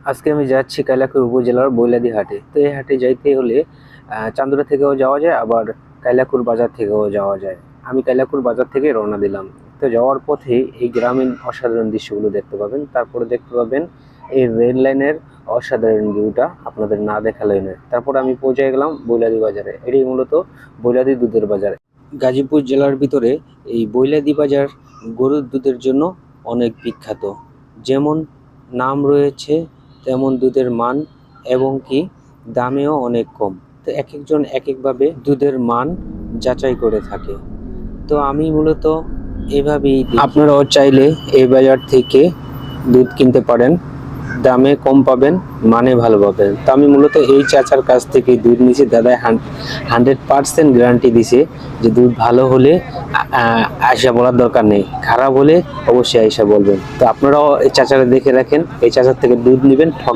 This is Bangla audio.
আজকে আমি যাচ্ছি কালিয়াকৈর উপজেলার বৈলাদি হাটে। তো এই হাটে যাইতে হলে চান্দুরা থেকেও যাওয়া যায়, আবার কালিয়াকৈর বাজার থেকেও যাওয়া যায়। আমি কালিয়াকৈর বাজার থেকে রওনা দিলাম। তো যাওয়ার পথে এই গ্রামীণ অসাধারণ দৃশ্যগুলো দেখতে পাবেন, তারপরে দেখতে পাবেন এই রেল লাইনের অসাধারণ ভিউটা, আপনাদের না দেখালেই নয়। তারপর আমি পৌঁছে গেলাম বৈলাদি বাজারে। এটি মূলত বৈলাদি দুধের বাজার। গাজীপুর জেলার ভিতরে এই বৈলাদি বাজার গরুর দুধের জন্য অনেক বিখ্যাত। যেমন নাম রয়েছে তেমন দুধের মান এবং কি দামেও অনেক কম। তো এক একজন এক একভাবে দুধের মান যাচাই করে থাকে। তো আমি মূলত এভাবেই আপনারাও চাইলে এই বাজার থেকে দুধ কিনতে পারেন, দামে কম পাবেন, মানে ভালো পাবেন। তো আমি মূলত এই চাচার কাছ থেকে দুধ নিয়েছি। দাদা 100% গ্যারান্টি দিছে যে দুধ ভালো হলে আয়সা বলার দরকার নেই, খারাপ হলে অবশ্যই আয়সা বলবেন। তো আপনারাও এই চাচারা দেখে রাখেন, এই চাচার থেকে দুধ নেবেন, ঠক